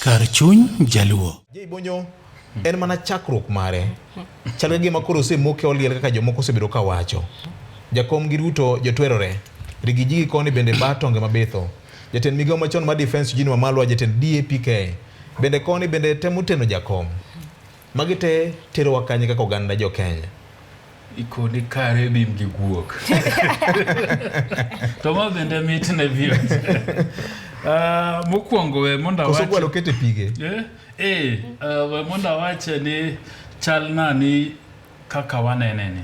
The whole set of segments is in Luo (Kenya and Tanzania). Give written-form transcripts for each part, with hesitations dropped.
Kar chuny jaluo. J Bonyo en mana chakruok mare. Chal gima koro osemoke oliel kaka jomoko osebedo ka wacho. Jakom gi Ruto jotwerore. Rigiji koni bende batonge mabetho. Jatend migao machon ma defense jini Wamalwa jatend DAPK. Bende koni bende temo teno jakom. Magi te tero wakanye kaka oganda jo Kenya. Ikoni kare bim gi guok. To ma bende mitne view. Mokwongo we monda wache. Koso gwalo kete pige. We monda wache ni chalna ni kaka wanene ni.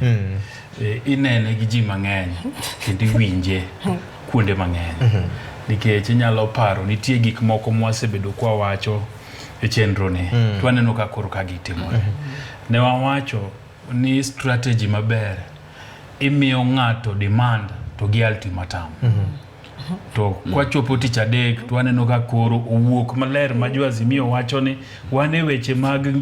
Inene gi ji mang'eny kendo iwinje kuonde mang'eny. Nikech inyalo paro nitie gik moko mwasebedo kwa wacho e chenro ni. Twaneno ka koro ka gitimore. Ne wawacho ni strategy maber imiyo ng'ato demand to gi ultimatum. To kwa chopo tich adek twaneno ka koro owuok maler ma jo Azimio wacho ni wane weche mag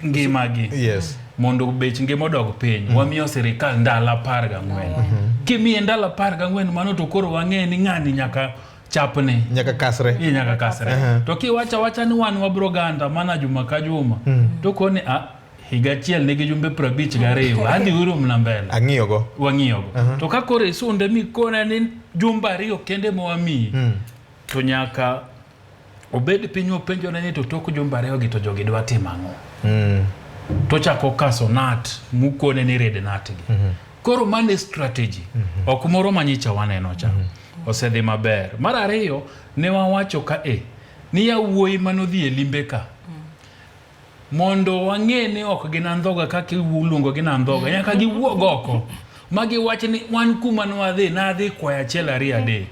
ngimagi. Yes. Mondo bech ngima odog piny. Wamiyo sirikal ndalo 14. Kimiye ndalo 14 mano to koro wang'e ni ng'ani nyaka chapne. Nyaka kasre. Nyaka kasre. To kiwacha ni wan wabro ganda mana juma ka juma. To koni higa achiel nigi jumbe 52 andi uru mnambele Ang'iyogo. To ka kore isunde mi kone ni jumba 2 kende mwami to nyaka obed pinyo penjo ni to tok jumba 2 gi to jogi dwa timo ang'o. To chako kaso nat mukone ni red nat gi. Koro mane strategy ok moro manyicha waneno cha. Osedhi maber. Mar ariyo ne wawacho ka ni yawuoyi manodhi e limbe ka. Mondo wang'e ni ok ginandhoga kaka iluongo ginandhoga nyaka giwuog oko magi wach ni wan kuma nadhi kwa achiel 2 3.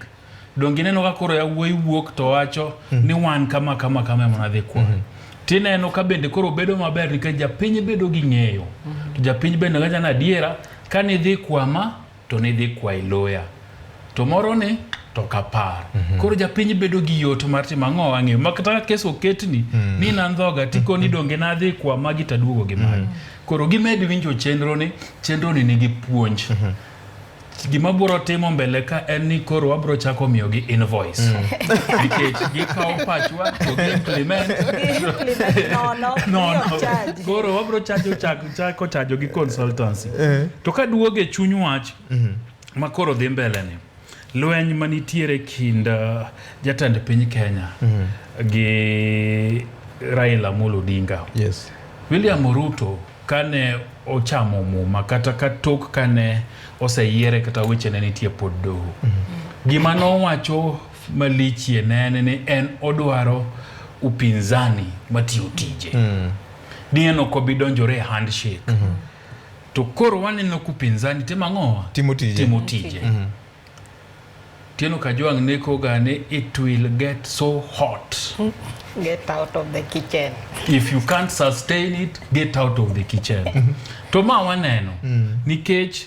Dongi neno ka koro yawuoyi wuok to wacho ni wan kama nadhi kwa. Tineno ka bende koro bedo maber nikech japiny bedo gi ng'eyo. To japiny bende ng'aja na adiera ka nidhi kwa ma to nidhi kwa iloya. To moro ni to kapar. Koro japiny bedo gi yot mar timo ang'o wang'e. Makata keso ketni ni nandhoga tiko ni donge nadhi kwa magi taduogo gi magi. Koro gimed winjo chenro ni nigi puonj. Gima biro timo mbele ka en ni koro wabro chako miyo gi invoice. Nikech gikawo pachwa to gi implement. No. Koro wabro chako chajo gi consultancy. To ka duoge chuny wach ma koro dhi mbele ni. Lweny manitiere kind jatend piny Kenya gi Raila Amolo Odinga. Yes. William Ruto kane ochamo muma kata katok kane oseyiere kata weche ne nitie pod doho. Gima nowacho malichie nene ni en odwaro upinzani matiyo tije. Dieno ko bidonjore handshake. To koro waneno kupinzani tema ng'owa timo tije. Tieno Kajwang' neko gane it will get so hot. Get out of the kitchen. If you can't sustain it, get out of the kitchen. To ma waneno. Nikech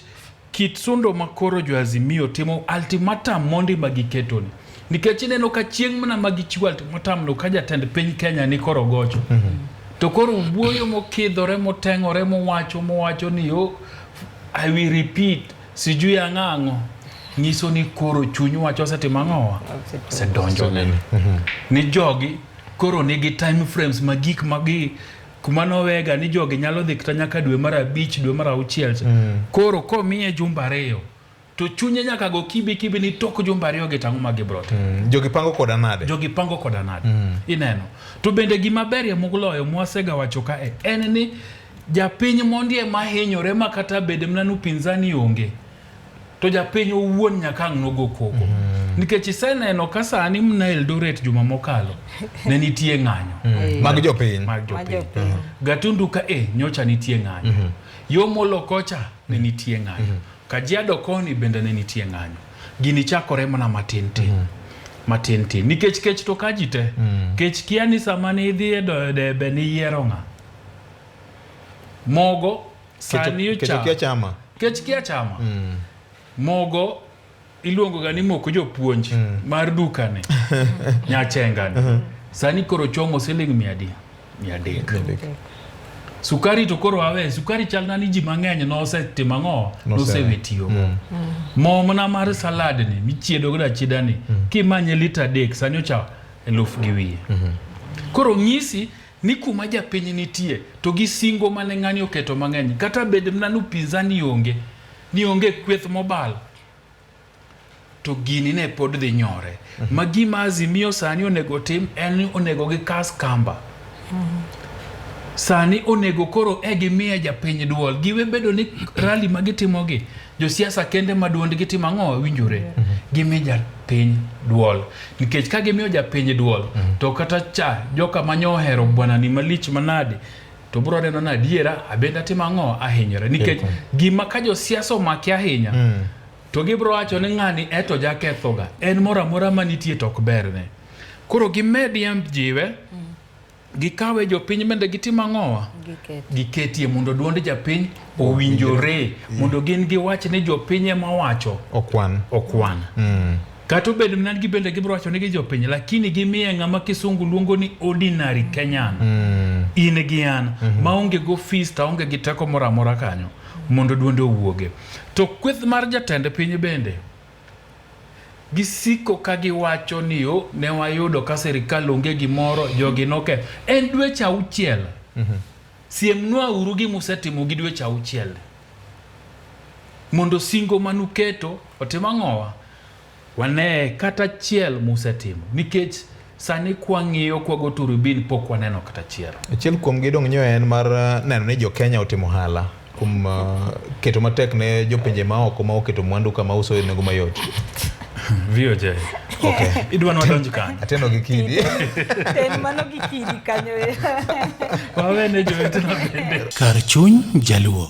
kit sundo makoro jo Azimio timo ultimatum mondi magiketoni. Nikech ineno ka chieng' mana magichiwo ultimatum no ka jatend piny Kenya ni koro gocho. To koro wuoyo mokidhore moteng'ore mowacho ni I will repeat sijui ang'ang'o. Nyiso ni koro chuny wacho setimo ang'owa sedonjo nene. Ni jogi koro nigi time frames magik magi kuma nowega ni jogi nyalo dhi kata nyaka dwe mar 5 dwe mar 6. Koro komiye jumba 2 to chunye nyaka go kibi ni tok jumba 2 gi tang'o magibrote. Jogi pango koda nade. Ineno. To bende gima berie mugloyo mwasega wacho ka en ni japiny mondie mahinyore makata bede mnanu pinzani onge. To japiny owuon nyaka ng'nogo koko. Nikech iseneno ka sani mna Eldoret juma mokalo ne nitie ng'anyo. Mag jopiny. Gatundu ka nyocha nitie ng'anyo. Yo molo kocha ne nitie ng'anyo. Kajiado koni bende ne nitie ng'anyo. Gini chakore mana matin. Nikech kech to kajite. Kech kiani samani idhi e debe ni yiero ng'a. Mogo sani ucha. Kech kia chama. Mogo iluongo gani moko jopuonj mar dukane nyachengani. Sani koro chomo siling 100. Sukari to koro awe. Sukari chalna ni ji mang'eny nosetimo ang'o nosewetiyo. Mo mana mar salad ni michiedo goda chidani kimanye lita 3 sani ocha 1000 gi wiye. Koro ng'isi ni kuma japiny nitie to gi singo mane ng'ani oketo mang'eny kata bed mana upinzani onge kweth mobal to gini ne pod dhi nyore. Ma gima Azimio sani onego tim en ni onego gi kas kamba. Sani onego koro gimiya japiny duol. Giwe bedo ni rally magitimogi josiasa kende ma duond gitimo ang'o winjore. Gimi japiny duol. Nikech ka gimiyo japiny duol to kata joka manyo ohero bwana ni malich manade to bro neno na adiera abenda timo ang'o ahinyore. Nikech gima ka josiasa omaki ahinya to gibro wacho ni ng'ani eto jakethoga. En mora mora manitie to ok berne. Koro gimediam jiwe gikawe jopiny bende gitimo ang'owa giketie mondo duond japiny owinjore mondo gin giwach ni jopiny ema wacho okwan. Kata bed mana gibende gibro wacho ni gi jopiny lakini gimiye ng'ama kisungu luongo ni ordinary Kenyan. In gi an maonge go ofis ta onge gi teko mora mora kanyo mondo duonde owuoge. To kweth mar jatend piny bende gisiko ka giwacho ni ne wayudo ka sirikal onge gimoro jogi noke en dweche 6. Siemnwa uru gi musetimo gi dweche 6 mondo singo manuketo otim ang'owa wane kata chiel musetimo nikech sani kwang'iyo kwago turubin pok waneno kata chiel. Achiel kuom gidong' nyo en mar neno ni jo Kenya otimo hala kuom keto matek ne jopinje maoko ma oketo mwandu kama uso nego mayot. VOJ. Okay. Idwa wadonj kanyo. Ateno gi kidi. Ten mano gi kidi kanyo. Wawene jowetena bende. Kar chuny Jaluo.